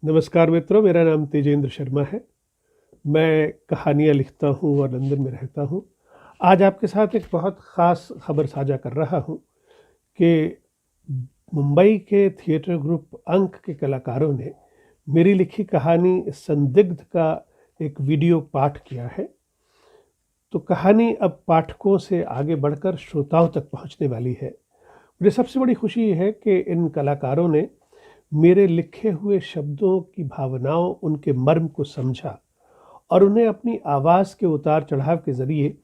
नमस्कार मित्रों, मेरा नाम तेजेंद्र शर्मा है। मैं कहानियाँ लिखता हूँ और लंदन में रहता हूँ। आज आपके साथ एक बहुत ख़ास खबर साझा कर रहा हूँ कि मुंबई के थिएटर ग्रुप अंक के कलाकारों ने मेरी लिखी कहानी संदिग्ध का एक वीडियो पाठ किया है। तो कहानी अब पाठकों से आगे बढ़कर श्रोताओं तक पहुँचने वाली है। मुझे सबसे बड़ी खुशी है कि इन कलाकारों ने मेरे लिखे हुए शब्दों की भावनाओं, उनके मर्म को समझा और उन्हें अपनी आवाज़ के उतार चढ़ाव के ज़रिए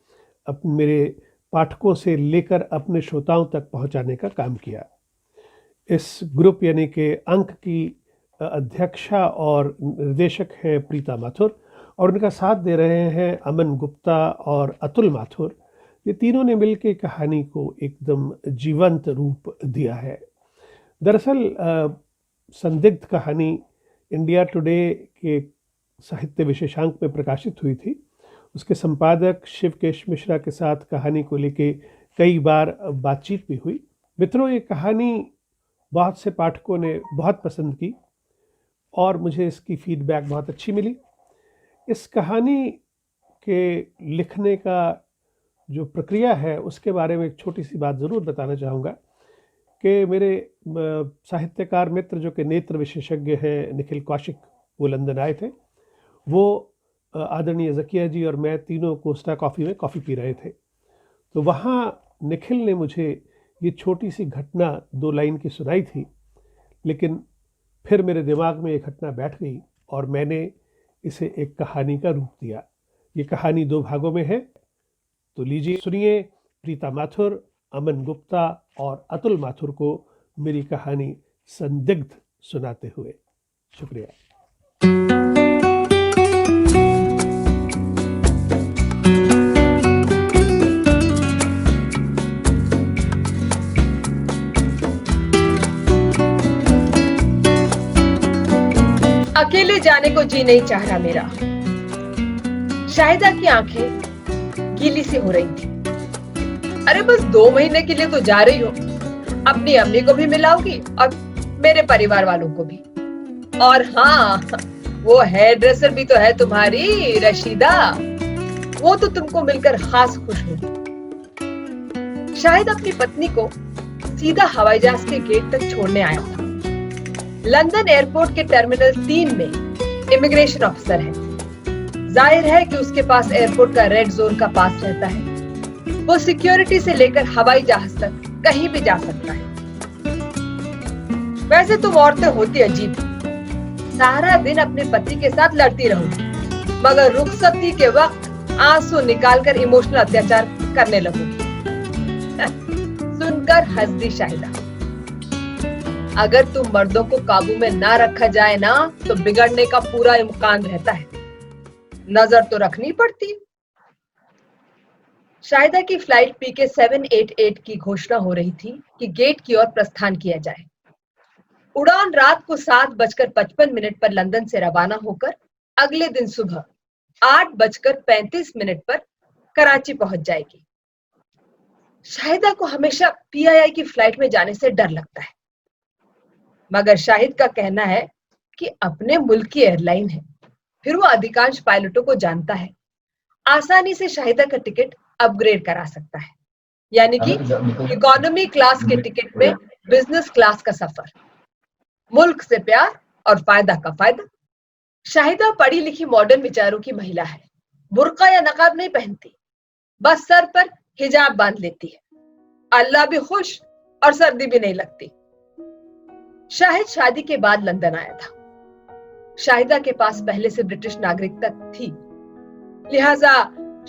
मेरे पाठकों से लेकर अपने श्रोताओं तक पहुंचाने का काम किया। इस ग्रुप यानी कि अंक की अध्यक्षा और निर्देशक हैं प्रीता माथुर और उनका साथ दे रहे हैं अमन गुप्ता और अतुल माथुर। ये तीनों ने मिलकर कहानी को एकदम जीवंत रूप दिया है। दरअसल संदिग्ध कहानी इंडिया टुडे के साहित्य विशेषांक में प्रकाशित हुई थी। उसके संपादक शिवकेश मिश्रा के साथ कहानी को लेके कई बार बातचीत भी हुई। मित्रों, ये कहानी बहुत से पाठकों ने बहुत पसंद की और मुझे इसकी फीडबैक बहुत अच्छी मिली। इस कहानी के लिखने का जो प्रक्रिया है उसके बारे में एक छोटी सी बात ज़रूर बताना चाहूँगा कि मेरे साहित्यकार मित्र जो कि नेत्र विशेषज्ञ हैं निखिल कौशिक, वो लंदन आए थे। वो आदरणीय ज़किया जी और मैं तीनों कोस्टा कॉफ़ी में कॉफ़ी पी रहे थे। तो वहाँ निखिल ने मुझे ये छोटी सी घटना 2 लाइन की सुनाई थी, लेकिन फिर मेरे दिमाग में ये घटना बैठ गई और मैंने इसे एक कहानी का रूप दिया। ये कहानी 2 भागों में है, तो लीजिए सुनिए प्रीता माथुर, अमन गुप्ता और अतुल माथुर को मेरी कहानी संदिग्ध सुनाते हुए। शुक्रिया। अकेले जाने को जी नहीं चाह रहा मेरा। शाहिदा की आंखें गीली सी हो रही थी। अरे बस 2 महीने के लिए तो जा रही हो, अपनी अम्मी को भी मिलाओगी और मेरे परिवार वालों को भी। और हाँ, वो हेयर ड्रेसर भी तो है तुम्हारी रशीदा, वो तो तुमको मिलकर खास खुश होगी। शाहिद अपनी पत्नी को सीधा हवाई जहाज के गेट तक छोड़ने आया था। लंदन एयरपोर्ट के टर्मिनल 3 में इमिग्रेशन ऑफिसर है। जाहिर है कि उसके पास एयरपोर्ट का रेड जोन का पास रहता है। वो सिक्योरिटी से लेकर हवाई जहाज तक कहीं भी जा सकता है। वैसे तुम औरतें होती अजीब, सारा दिन अपने पति के साथ लड़ती रहोगी, मगर रुखसती के वक्त आंसू निकालकर इमोशनल अत्याचार करने लगोगी। सुनकर हंस दी शाहिदा। अगर तुम मर्दों को काबू में ना रखा जाए ना, तो बिगड़ने का पूरा इम्कान रहता है। नजर तो रखनी पड़ती। शाहिदा की फ्लाइट पीके 788 की घोषणा हो रही थी कि गेट की ओर प्रस्थान किया जाए। उड़ान रात को 7:55 पर लंदन से रवाना होकर अगले दिन सुबह 8:35 पर कराची पहुंच जाएगी। शाहिदा को हमेशा पीआईआई की फ्लाइट में जाने से डर लगता है, मगर शाहिद का कहना है कि अपने मुल्क की एयरलाइन है, फिर वो अधिकांश पायलटों को जानता है, आसानी से शाहिदा का टिकट अपग्रेड करा सकता है, यानी कि इकोनॉमी क्लास के टिकट में बिजनेस क्लास का सफर। मुल्क से प्यार और फायदा का फायदा। शाहिदा पढ़ी लिखी मॉडर्न विचारों की महिला है। बुर्का या नकाब नहीं पहनती, बस सर पर हिजाब बांध लेती है। अल्लाह भी खुश और सर्दी भी नहीं लगती। शाहिद शादी के बाद लंदन आया था। शाहिदा के पास पहले से ब्रिटिश नागरिकता थी, लिहाजा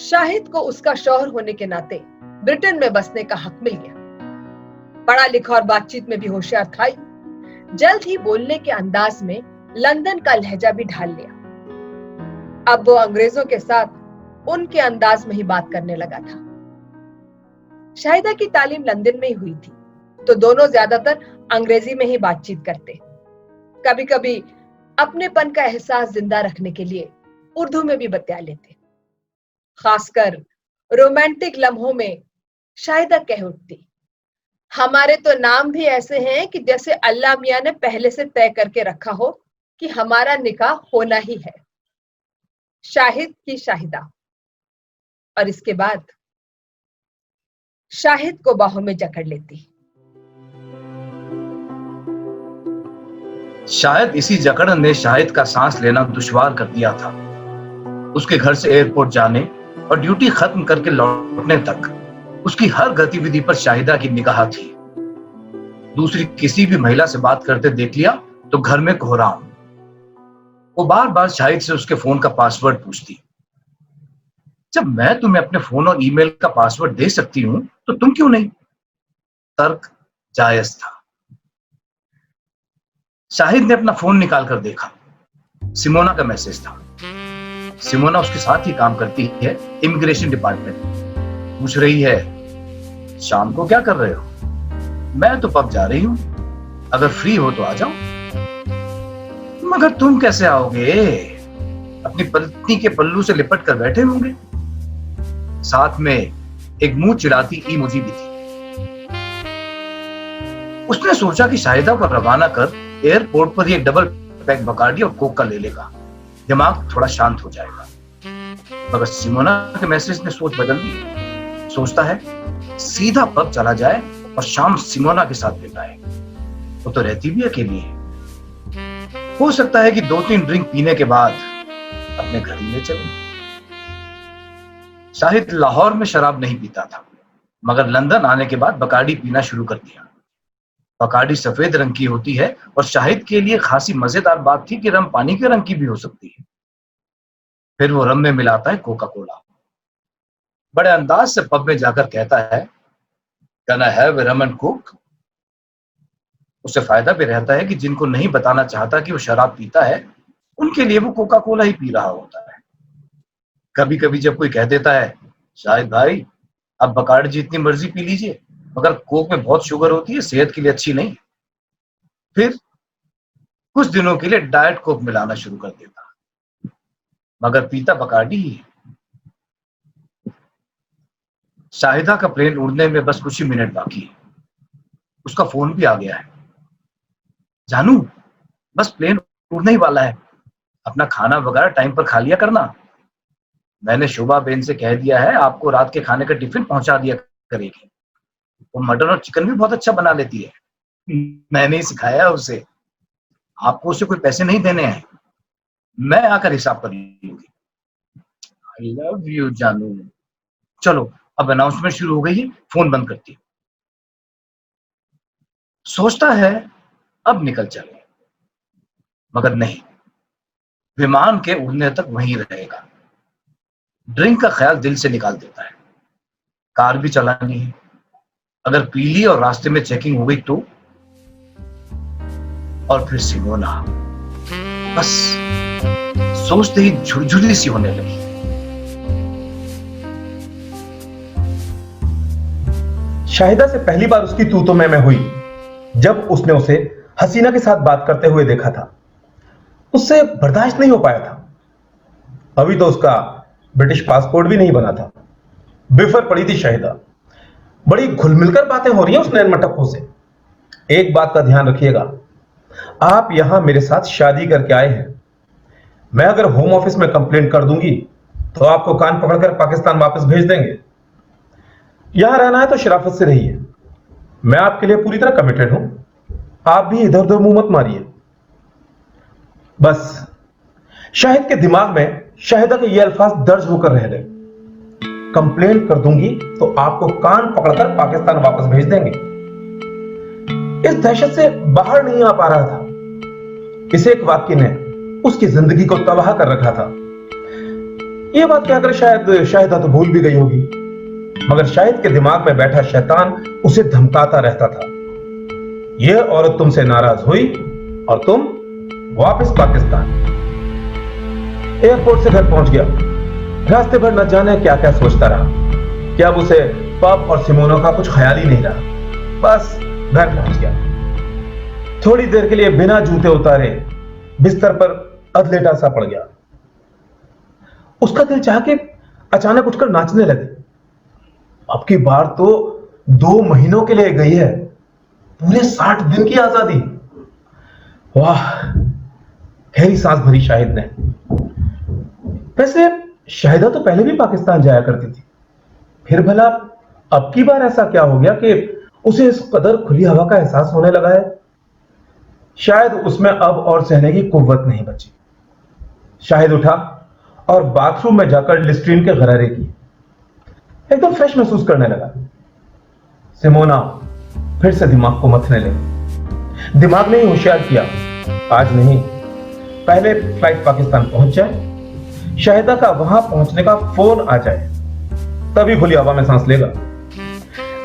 शाहिद को उसका शौहर होने के नाते ब्रिटेन में बसने का हक मिल गया। पढ़ा लिखा और बातचीत में भी होशियार था ही। जल्द ही बोलने के अंदाज में लंदन का लहजा भी ढाल लिया। अब वो अंग्रेजों के साथ उनके अंदाज में ही बात करने लगा था। शाहिदा की तालीम लंदन में ही हुई थी, तो दोनों ज्यादातर अंग्रेजी में ही बातचीत करते। कभी कभी अपनेपन का एहसास जिंदा रखने के लिए उर्दू में भी बतिया लेते। खासकर रोमांटिक लम्हों में शाहिदा कह उठती, हमारे तो नाम भी ऐसे हैं कि जैसे अल्लाह मियां ने पहले से तय करके रखा हो कि हमारा निकाह होना ही है, शाहिद की शाहिदा। और इसके बाद शाहिद को बाहों में जकड़ लेती। शायद इसी जकड़ ने शाहिद का सांस लेना दुश्वार कर दिया था। उसके घर से एयरपोर्ट जाने और ड्यूटी खत्म करके लौटने तक उसकी हर गतिविधि पर शाहिदा की निगाह थी। दूसरी किसी भी महिला से बात करते देख लिया तो घर में कोहराम। वो बार बार शाहिद से उसके फोन का पासवर्ड पूछती। जब मैं तुम्हें अपने फोन और ईमेल का पासवर्ड दे सकती हूं तो तुम क्यों नहीं? तर्क जायज था। शाहिद ने अपना फोन निकाल कर देखा। सिमोना का मैसेज था। सिमोना उसके साथ ही काम करती है, इमिग्रेशन डिपार्टमेंट। पूछ रही है, शाम को क्या कर रहे हो? मैं तो पब जा रही हूं, अगर फ्री हो तो आ जाओ। मगर तुम कैसे आओगे? अपनी पत्नी के पल्लू से लिपट कर बैठे होंगे। साथ में एक मुंह चिढ़ाती इमोजी भी थी। उसने सोचा कि शाहिदा को रवाना कर एयरपोर्ट पर ही एक डबल पैक बकार्डी और कोक का ले लेगा, दिमाग थोड़ा शांत हो जाएगा। मगर सिमोना के मैसेज ने सोच बदल दी। सोचता है सीधा पब चला जाए और शाम सिमोना के साथ बिताए। वो तो रहती भी अकेली है। हो सकता है कि 2-3 ड्रिंक पीने के बाद अपने घर ही ले चले। शाहिद लाहौर में शराब नहीं पीता था, मगर लंदन आने के बाद बकार्डी पीना शुरू कर दिया। बकार्डी सफेद रंग की होती है और शाहिद के लिए खासी मजेदार बात थी कि रम पानी के रंग की भी हो सकती है। फिर वो रम में मिलाता है कोका कोला। बड़े अंदाज से पब में जाकर कहता है, can I have rum and Coke? उससे फायदा भी रहता है कि जिनको नहीं बताना चाहता कि वो शराब पीता है, उनके लिए वो कोका कोला ही पी रहा होता है। कभी कभी जब कोई कह देता है, शाहिद भाई अब बकार्डी जितनी मर्जी पी लीजिए, मगर कोक में बहुत शुगर होती है, सेहत के लिए अच्छी नहीं, फिर कुछ दिनों के लिए डाइट कोक मिलाना शुरू कर देता, मगर पीता बकार्डी ही है। शाहिदा का प्लेन उड़ने में बस कुछ ही मिनट बाकी है। उसका फोन भी आ गया है। जानू, बस प्लेन उड़ने ही वाला है, अपना खाना वगैरह टाइम पर खा लिया करना। मैंने शोभा बेन से कह दिया है आपको रात के खाने का टिफिन पहुंचा दिया करेगी। वो मटन और चिकन भी बहुत अच्छा बना लेती है। मैंने ही सिखाया उसे। आपको उसे कोई पैसे नहीं देने हैं, मैं आकर हिसाब कर लूंगी। आई लव यू जानू। चलो अब अनाउंसमेंट शुरू हो गई है, फोन बंद करती। सोचता है अब निकल चले, मगर नहीं, विमान के उड़ने तक वहीं रहेगा। ड्रिंक का ख्याल दिल से निकाल देता है। कार भी चलानी है, अगर पीली और रास्ते में चेकिंग हो गई तो। और फिर सिमोना, बस सोचते ही झुरझुरी सी होने लगी। शाहिदा से पहली बार उसकी तू तो मैं हुई जब उसने उसे हसीना के साथ बात करते हुए देखा था। उससे बर्दाश्त नहीं हो पाया था। अभी तो उसका ब्रिटिश पासपोर्ट भी नहीं बना था। बिफर पड़ी थी शाहिदा। बड़ी घुल मिलकर बातें हो रही हैं उस नैनमटप्पो से। एक बात का ध्यान रखिएगा, आप यहां मेरे साथ शादी करके आए हैं। मैं अगर होम ऑफिस में कंप्लेंट कर दूंगी तो आपको कान पकड़कर पाकिस्तान वापस भेज देंगे। यहां रहना है तो शराफत से रहिए। मैं आपके लिए पूरी तरह कमिटेड हूं। आप भी इधर उधर मुंह मत मारिए। बस शाहिद के दिमाग में शाहिदा के ये अल्फाज दर्ज होकर रह गए, कंप्लेंट कर दूंगी तो आपको कान पकड़कर पाकिस्तान वापस भेज देंगे। इस दहशत से बाहर नहीं आ पा रहा था। इस एक वाक्य ने उसकी जिंदगी को तबाह कर रखा था। यह बात कहकर शायद शाहिदा तो भूल भी गई होगी, मगर शाहिद के दिमाग में बैठा शैतान उसे धमकाता रहता था। यह औरत तुमसे नाराज हुई और तुम वापस पाकिस्तान। एयरपोर्ट से घर पहुंच गया। रास्ते भर न जाने क्या क्या सोचता रहा कि अब उसे पब और सिमोना का कुछ ख्याल ही नहीं रहा। बस घर पहुंच गया। थोड़ी देर के लिए बिना जूते उतारे बिस्तर पर अधलेटा सा पड़ गया। उसका दिल चाह के अचानक उठकर नाचने लगे। अब की बार तो 2 महीनों के लिए गई है, पूरे 60 दिन की आजादी। वाह, गहरी सांस भरी शाहिद ने। वैसे शाहिदा तो पहले भी पाकिस्तान जाया करती थी, फिर भला अब की बार ऐसा क्या हो गया कि उसे इस कदर खुली हवा का एहसास होने लगा है? शायद उसमें अब और सहने की कुव्वत नहीं बची। शाहिद उठा और बाथरूम में जाकर लिस्ट्रीन के गरारे की। एकदम फ्रेश महसूस करने लगा। सिमोना फिर से दिमाग को मथने लगी। दिमाग ने ही होशियार किया, आज नहीं, पहले फ्लाइट पाकिस्तान पहुंच जाए, शाहिदा का वहां पहुंचने का फोन आ जाए, तभी खुली हवा में सांस लेगा।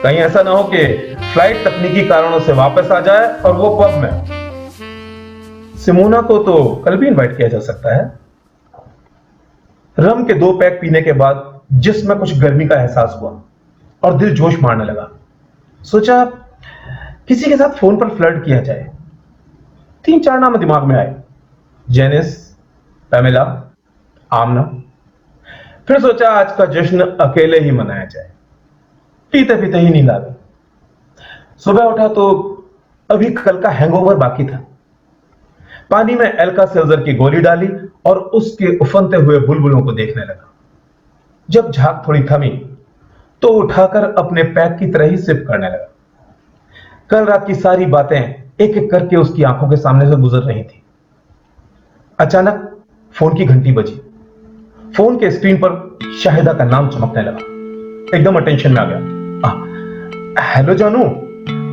कहीं ऐसा ना हो कि फ्लाइट तकनीकी कारणों से वापस आ जाए और वो पब में। सिमोना को तो कल भी इनवाइट किया जा सकता है। रम के 2 पैक पीने के बाद जिस्म कुछ गर्मी का एहसास हुआ और दिल जोश मारने लगा। सोचा किसी के साथ फोन पर फ्लर्ट किया जाए। 3-4 नाम दिमाग में आए, जेनिस, पैमेला, आमना। फिर सोचा आज का जश्न अकेले ही मनाया जाए। पीते पीते ही नींद आ गई। सुबह उठा तो अभी कल का हैंगओवर बाकी था। पानी में एल्का सेल्जर की गोली डाली और उसके उफनते हुए बुलबुलों को देखने लगा। जब झाग थोड़ी थमी तो उठाकर अपने पैक की तरह ही सिप करने लगा। कल रात की सारी बातें एक एक करके उसकी आंखों के सामने से गुजर रही थी। अचानक फोन की घंटी बजी। फोन के स्क्रीन पर शाहिदा का नाम चमकने लगा। एकदम अटेंशन में आ गया। हेलो जानू,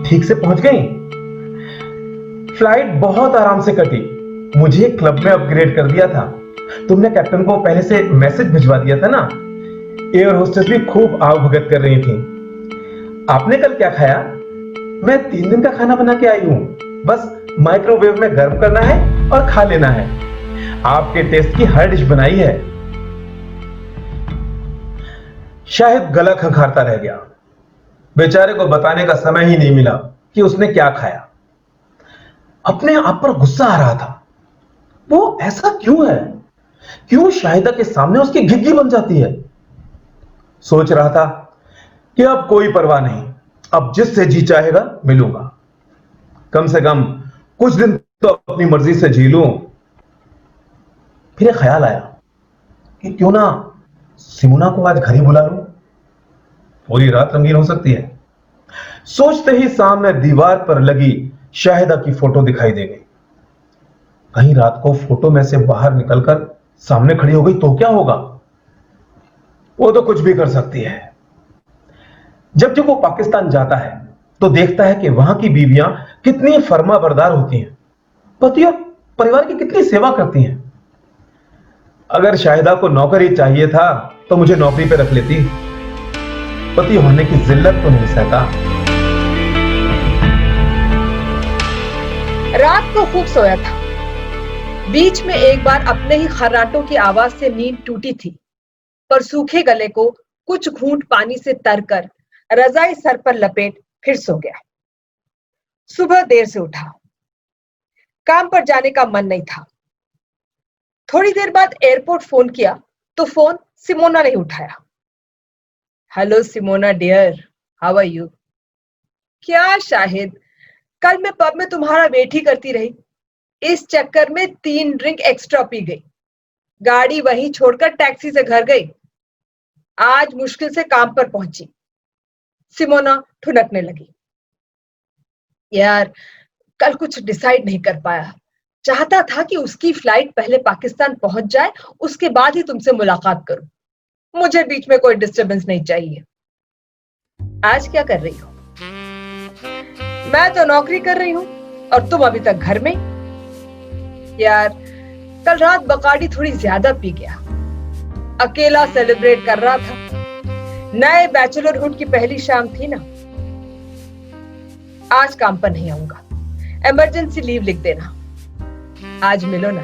ठीक से पहुंच गई? फ्लाइट बहुत आराम से कटी। मुझे क्लब में अपग्रेड कर दिया था। तुमने कैप्टन को पहले से मैसेज भिजवा दिया था ना। एयर होस्टेस भी खूब आवभगत कर रही थी। आपने कल क्या खाया? मैं 3 दिन का खाना बना के आई हूं। बस माइक्रोवेव में गर्म करना है और खा लेना है। आपके टेस्ट की हर डिश बनाई है। शायद गला खंखारता रह गया। बेचारे को बताने का समय ही नहीं मिला कि उसने क्या खाया। अपने आप पर गुस्सा आ रहा था। वो ऐसा क्यों है? क्यों शाहिदा के सामने उसकी घिग्गी बन जाती है? सोच रहा था कि अब कोई परवाह नहीं, अब जिससे जी चाहेगा मिलूंगा। कम से कम कुछ दिन तो अपनी मर्जी से जी लूं। फिर एक ख्याल आया कि क्यों ना सिमोना को आज घर ही बुला लूं, पूरी रात रंगीन हो सकती है। सोचते ही सामने दीवार पर लगी शाहिदा की फोटो दिखाई दे गई। कहीं रात को फोटो में से बाहर निकलकर सामने खड़ी हो गई तो क्या होगा? वो तो कुछ भी कर सकती है। जब जब वो पाकिस्तान जाता है तो देखता है कि वहां की बीवियां कितनी फर्माबरदार होती हैं, पति और परिवार की कितनी सेवा करती हैं। अगर शाहिदा को नौकरी चाहिए था तो मुझे नौकरी पे रख लेती। पति होने की जिल्लत तो नहीं सहता। रात को खूब सोया था। बीच में एक बार अपने ही खर्राटों की आवाज से नींद टूटी थी, पर सूखे गले को कुछ घूंट पानी से तरकर रजाई सर पर लपेट फिर सो गया। सुबह देर से उठा। काम पर जाने का मन नहीं था। थोड़ी देर बाद एयरपोर्ट फोन किया तो फोन सिमोना ने उठाया। Hello Simona dear, how are you? क्या शाहिद, कल मैं पब में तुम्हारा वेट ही करती रही। इस चक्कर में 3 ड्रिंक एक्स्ट्रा पी गई। गाड़ी वहीं छोड़कर टैक्सी से घर गई। आज मुश्किल से काम पर पहुंची। सिमोना ठुनकने लगी। यार, कल कुछ डिसाइड नहीं कर पाया। चाहता था कि उसकी फ्लाइट पहले पाकिस्तान पहुंच जाए, उसके बाद ही तुमसे मुलाकात करूं। मुझे बीच में कोई डिस्टरबेंस नहीं चाहिए। आज क्या कर रही हो? मैं तो नौकरी कर रही हूं और तुम अभी तक घर में। यार, कल रात बकाडी थोड़ी ज्यादा पी गया। अकेला सेलिब्रेट कर रहा था। नए बैचलरहुड की पहली शाम थी ना। आज काम पर नहीं आऊंगा। इमरजेंसी लीव लिख देना। आज मिलो ना।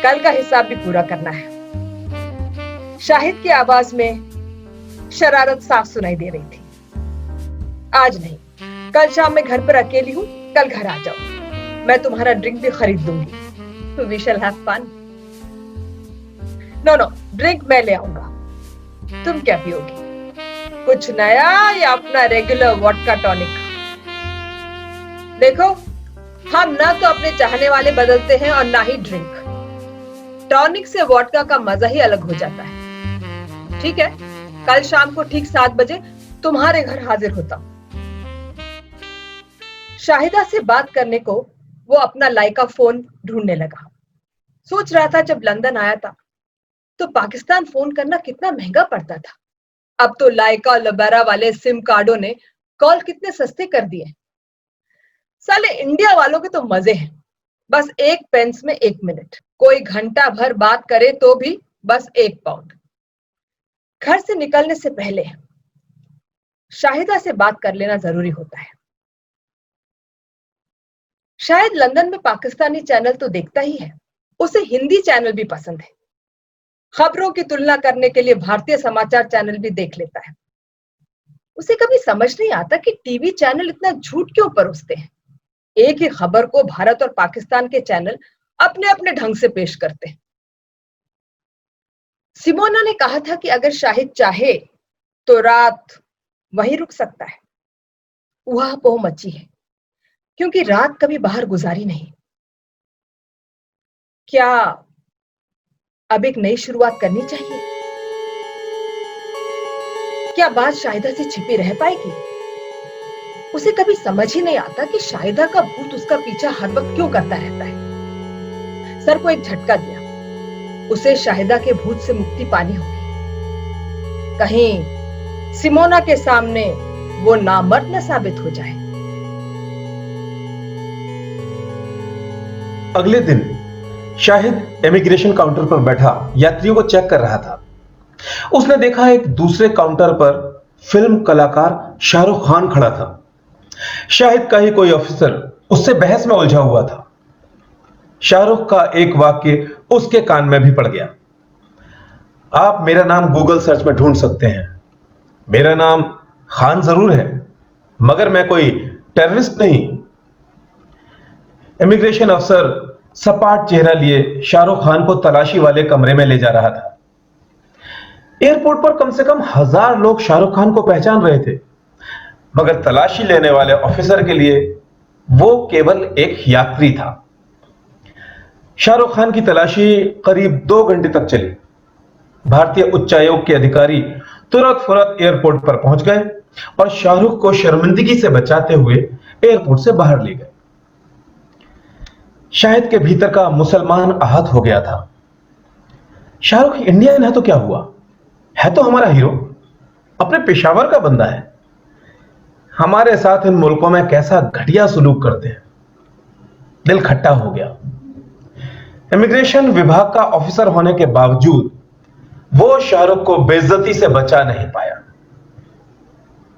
कल का हिसाब भी पूरा करना है। शाहिद की आवाज में शरारत साफ सुनाई दे रही थी। आज नहीं, कल शाम मैं घर पर अकेली हूं। कल घर आ जाओ। मैं तुम्हारा ड्रिंक भी खरीद दूंगी। We shall have fun. No, drink मैं ले आऊंगा। तुम क्या पियोगी? कुछ नया या अपना रेगुलर वोडका टॉनिक? देखो, हम ना तो अपने चाहने वाले बदलते हैं और ना ही ड्रिंक। टॉनिक से वोडका का मजा ही अलग हो जाता है। ठीक है, कल शाम को ठीक 7 बजे तुम्हारे घर हाजिर होता हूं। शाहिदा से बात करने को वो अपना लाइका फोन ढूंढने लगा। सोच रहा था जब लंदन आया था तो पाकिस्तान फोन करना कितना महंगा पड़ता था। अब तो लाइका और लबेरा वाले सिम कार्डों ने कॉल कितने सस्ते कर दिए। साले इंडिया वालों के तो मजे हैं, बस 1 पेंस में 1 मिनट। कोई घंटा भर बात करे तो भी बस 1 पाउंड। घर से निकलने से पहले शाहिदा से बात कर लेना जरूरी होता है। शायद लंदन में पाकिस्तानी चैनल तो देखता ही है, उसे हिंदी चैनल भी पसंद है। खबरों की तुलना करने के लिए भारतीय समाचार चैनल भी देख लेता है। उसे कभी समझ नहीं आता कि टीवी चैनल इतना झूठ क्यों परोसते हैं। एक ही खबर को भारत और पाकिस्तान के चैनल अपने अपने ढंग से पेश करते हैं। सिमोना ने कहा था कि अगर शाहिद चाहे तो रात वहीं रुक सकता है। वह पोह मची है क्योंकि रात कभी बाहर गुजारी नहीं। क्या अब एक नई शुरुआत करनी चाहिए? क्या बात शाहिदा से छिपी रह पाएगी? उसे कभी समझ ही नहीं आता कि शाहिदा का भूत उसका पीछा हर वक्त क्यों करता रहता है। सर को एक झटका दिया। उसे शाहिदा के भूत से मुक्ति पानी होगी। कहीं सिमोना के सामने वो नामर्द न साबित हो जाए। अगले दिन शाहिद इमिग्रेशन काउंटर पर बैठा यात्रियों को चेक कर रहा था। उसने देखा एक दूसरे काउंटर पर फिल्म कलाकार शाहरुख खान खड़ा था। शाहिद का ही कोई ऑफिसर उससे बहस में उलझा हुआ था। शाहरुख का एक वाक्य उसके कान में भी पड़ गया। आप मेरा नाम गूगल सर्च में ढूंढ सकते हैं। मेरा नाम खान जरूर है, मगर मैं कोई टेररिस्ट नहीं। इमिग्रेशन अफसर सपाट चेहरा लिए शाहरुख खान को तलाशी वाले कमरे में ले जा रहा था। एयरपोर्ट पर कम से कम 1000 लोग शाहरुख खान को पहचान रहे थे, मगर तलाशी लेने वाले ऑफिसर के लिए वो केवल एक यात्री था। शाहरुख खान की तलाशी करीब 2 घंटे तक चली। भारतीय उच्चायोग के अधिकारी तुरंत फुरत एयरपोर्ट पर पहुंच गए और शाहरुख को शर्मिंदगी से बचाते हुए एयरपोर्ट से बाहर ले गए। शाहिद के भीतर का मुसलमान आहत हो गया था। शाहरुख इंडियन है तो क्या हुआ, है तो हमारा हीरो, अपने पेशावर का बंदा है। हमारे साथ इन मुल्कों में कैसा घटिया सुलूक करते हैं। दिल खट्टा हो गया। इमिग्रेशन विभाग का ऑफिसर होने के बावजूद वो शाहरुख को बेइज्जती से बचा नहीं पाया।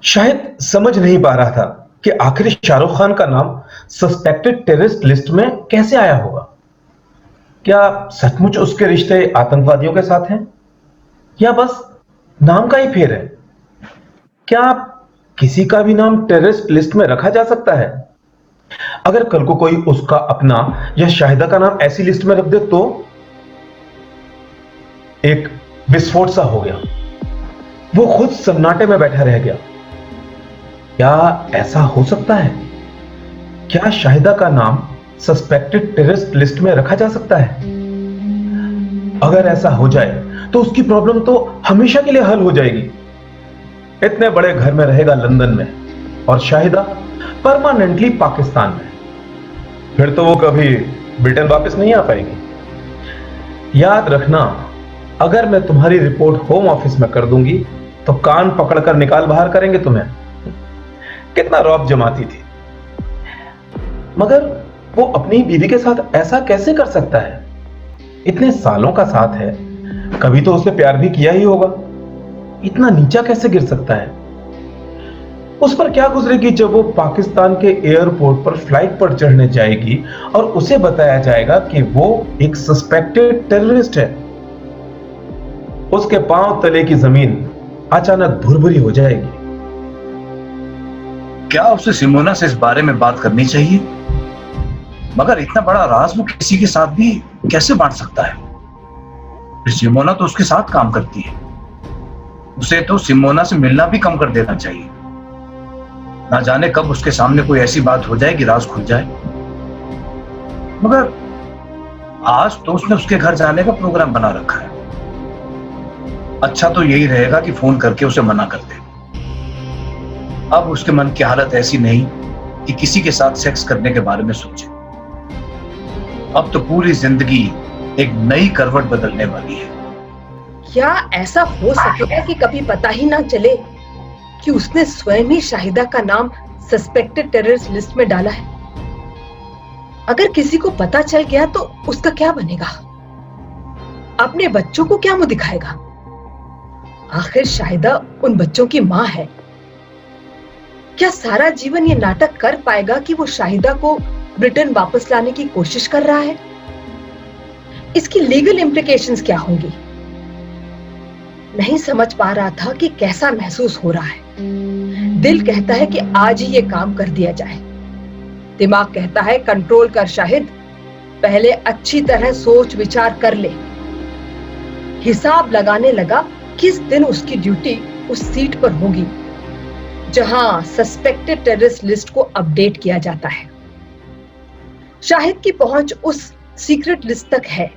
शायद समझ नहीं पा रहा था कि आखिर शाहरुख खान का नाम सस्पेक्टेड टेररिस्ट लिस्ट में कैसे आया होगा। क्या सचमुच उसके रिश्ते आतंकवादियों के साथ हैं या बस नाम का ही फेर है? क्या किसी का भी नाम टेररिस्ट लिस्ट में रखा जा सकता है? अगर कल को कोई उसका अपना या शाहिदा का नाम ऐसी लिस्ट में रख दे तो? एक विस्फोट सा हो गया। वो खुद सन्नाटे में बैठा रह गया। क्या ऐसा हो सकता है? क्या शाहिदा का नाम सस्पेक्टेड टेररिस्ट लिस्ट में रखा जा सकता है? अगर ऐसा हो जाए तो उसकी प्रॉब्लम तो हमेशा के लिए हल हो जाएगी। इतने बड़े घर में रहेगा लंदन में और शाहिदा परमानेंटली पाकिस्तान में। फिर तो वो कभी ब्रिटेन वापस नहीं आ पाएगी। याद रखना, अगर मैं तुम्हारी रिपोर्ट होम ऑफिस में कर दूंगी तो कान पकड़कर निकाल बाहर करेंगे तुम्हें। कितना रौब जमाती थी, मगर वो अपनी बीवी के साथ ऐसा कैसे कर सकता है? इतने सालों का साथ है, कभी तो उसने प्यार भी किया ही होगा। इतना नीचा कैसे गिर सकता है? उस पर क्या गुजरेगी जब वो पाकिस्तान के एयरपोर्ट पर फ्लाइट पर चढ़ने जाएगी और उसे बताया जाएगा कि वो एक सस्पेक्टेड टेररिस्ट है। उसके पांव तले की जमीन अचानक भुरभुरी हो जाएगी। क्या उसे सिमोना से इस बारे में बात करनी चाहिए? मगर इतना बड़ा राज वो किसी के साथ भी कैसे बांट सकता है? सिमोना तो उसके साथ काम करती है। उसे तो सिमोना से मिलना भी कम कर देना चाहिए। ना जाने कब उसके सामने कोई ऐसी बात हो जाए कि राज खुल जाए। मगर आज तो उसने उसके घर जाने का प्रोग्राम बना रखा है। अच्छा तो यही रहेगा कि फोन करके उसे मना कर दे। अब उसके मन की हालत ऐसी नहीं कि किसी के साथ सेक्स करने के बारे में सोचे। अब तो पूरी जिंदगी एक नई करवट बदलने वाली है। क्या ऐसा हो सकेगा कि कभी पता ही ना चले कि उसने स्वयं ही शाहिदा का नाम सस्पेक्टेड टेररिस्ट लिस्ट में डाला है? अगर किसी को पता चल गया तो उसका क्या बनेगा? अपने बच्चों को क्या मुंह दिखाएगा? आखिर शाहिदा उन बच्चों की मां है। क्या सारा जीवन ये नाटक कर पाएगा कि वो शाहिदा को ब्रिटेन वापस लाने की कोशिश कर रहा है? इसकी लीगल इम्प्लीकेशंस क्या होंगी? नहीं समझ पा रहा था कि कैसा महसूस हो रहा है। दिल कहता है कि आज ही ये काम कर दिया जाए। दिमाग कहता है कंट्रोल कर शाहिद, पहले अच्छी तरह सोच विचार कर ले। हिसाब लगाने लगा किस दिन उसकी ड्यूटी उस सीट पर होगी जहां सस्पेक्टेड टेररिस्ट लिस्ट को अपडेट किया जाता है। शाहिद की पहुंच उस सीक्रेट लिस्ट तक है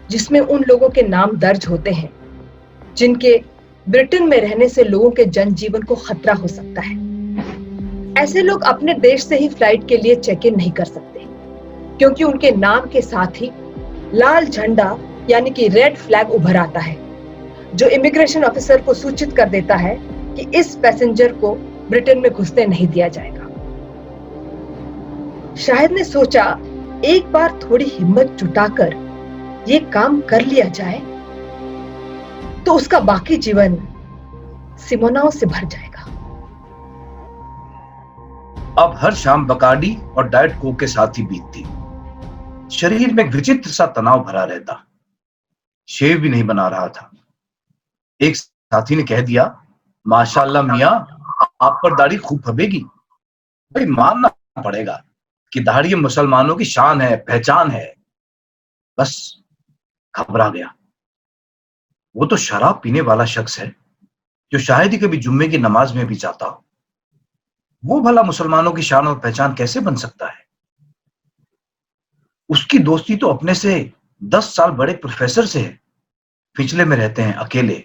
जिसमें उन लोगों के नाम दर्ज होते हैं जिनके ब्रिटेन में रहने से लोगों के जनजीवन को खतरा हो सकता है। ऐसे लोग अपने देश से ही फ्लाइट के लिए चेक इन नहीं कर सकते क्योंकि उनके नाम के साथ ही लाल झंडा यानी कि रेड फ्लैग उभर आता है जो इमिग्रेशन ऑफिसर को सूचित कर देता है कि इस पैसेंजर को ब्रिटेन में घुसने नहीं दिया जाएगा। शाहिद ने सोचा एक बार थोड़ी हिम्मत जुटाकर ये काम कर लिया जाए तो उसका बाकी जीवन सिमोनाओं से भर जाएगा। अब हर शाम बकार्डी और डाइट कोक के साथ ही बीतती। शरीर में एक विचित्र सा तनाव भरा रहता। शेव भी नहीं बना रहा था। एक साथी ने कह दिया, माशाल्लाह मियां, आप पर दाढ़ी खूब फबेगी। भाई मानना पड़ेगा कि दाढ़ी मुसलमानों की शान है, पहचान है। बस घबरा गया। वो तो शराब पीने वाला शख्स है जो शायद ही कभी जुम्मे की नमाज में भी जाता हो। वो भला मुसलमानों की शान और पहचान कैसे बन सकता है? उसकी दोस्ती तो अपने से 10 साल बड़े प्रोफेसर से है। पिछले में रहते हैं, अकेले,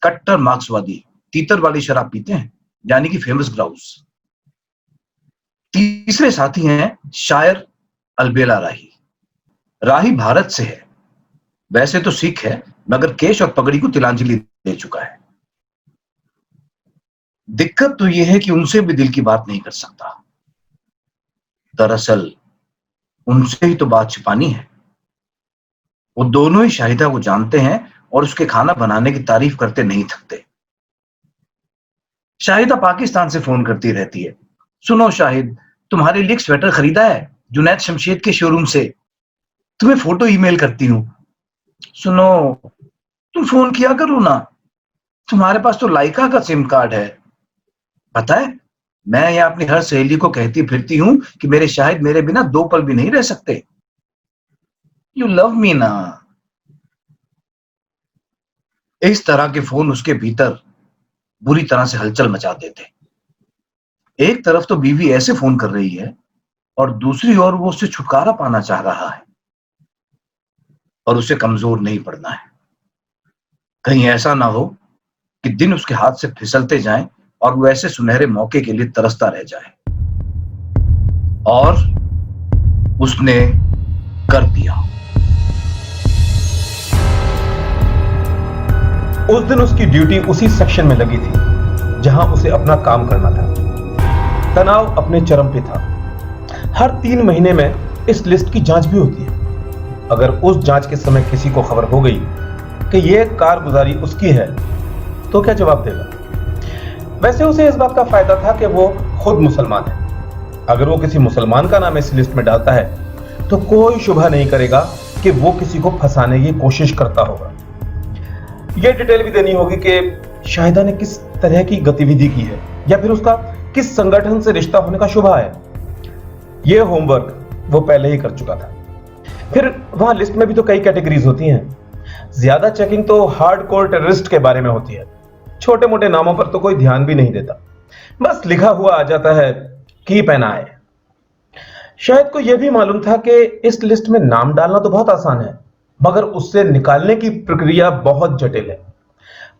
कट्टर मार्क्सवादी, तीतर वाली शराब पीते हैं, यानी कि फेमस ग्राउस। तीसरे साथी हैं शायर अलबेला राही। राही भारत से है, वैसे तो सिख है मगर केश और पगड़ी को तिलांजलि दे चुका है। दिक्कत तो यह है कि उनसे भी दिल की बात नहीं कर सकता। दरअसल उनसे ही तो बात छिपानी है। वो दोनों ही शाहिदा को जानते हैं और उसके खाना बनाने की तारीफ करते नहीं थकते। शाहिदा पाकिस्तान से फोन करती रहती है, सुनो शाहिद, तुम्हारे लिए एक स्वेटर खरीदा है जुनैद शमशेद के शोरूम से, तुम्हें फोटो ईमेल करती हूँ। सुनो, तुम फोन किया करो ना, तुम्हारे पास तो लाइका का सिम कार्ड है। पता है, मैं यहाँ अपनी हर सहेली को कहती फिरती हूँ कि मेरे शाहिद मेरे बिना 2 पल भी नहीं रह सकते। यू लव मी ना। इस तरह के फोन उसके भीतर बुरी तरह से हलचल मचा देते। एक तरफ तो बीवी ऐसे फोन कर रही है और दूसरी ओर वो उससे छुटकारा पाना चाह रहा है और उसे कमजोर नहीं पड़ना है। कहीं ऐसा ना हो कि दिन उसके हाथ से फिसलते जाएं और वो ऐसे सुनहरे मौके के लिए तरसता रह जाए। और उसने कर दिया। उस दिन उसकी ड्यूटी उसी सेक्शन में लगी थी जहां उसे अपना काम करना था। तनाव अपने चरम पे था। हर 3 महीने में इस लिस्ट की जांच भी होती है। अगर उस जांच के समय किसी को खबर हो गई कि यह कारगुजारी उसकी है तो क्या जवाब देगा? वैसे उसे इस बात का फायदा था कि वो खुद मुसलमान है। अगर वो किसी मुसलमान का नाम इस लिस्ट में डालता है तो कोई शुबा नहीं करेगा कि वो किसी को फंसाने की कोशिश करता होगा। यह डिटेल भी देनी होगी कि शाहिदा ने किस तरह की गतिविधि की है या फिर उसका किस संगठन से रिश्ता होने का शुबा है। यह होमवर्क वो पहले ही कर चुका था। फिर वहां लिस्ट में भी तो कई कैटेगरीज होती हैं। ज्यादा चेकिंग तो हार्डकोर टेररिस्ट के बारे में होती है। छोटे मोटे नामों पर तो कोई ध्यान भी नहीं देता, बस लिखा हुआ आ जाता है की पहना है। शाहिद को यह भी मालूम था कि इस लिस्ट में नाम डालना तो बहुत आसान है, मगर उससे निकालने की प्रक्रिया बहुत जटिल है।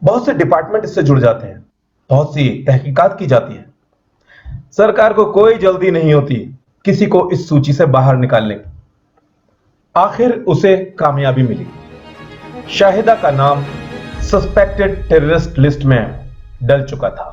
बहुत से डिपार्टमेंट इससे जुड़ जाते हैं, बहुत सी तहकीकात की जाती है। सरकार को कोई जल्दी नहीं होती किसी को इस सूची से बाहर निकालने की। आखिर उसे कामयाबी मिली। शाहिदा का नाम सस्पेक्टेड टेररिस्ट लिस्ट में डल चुका था।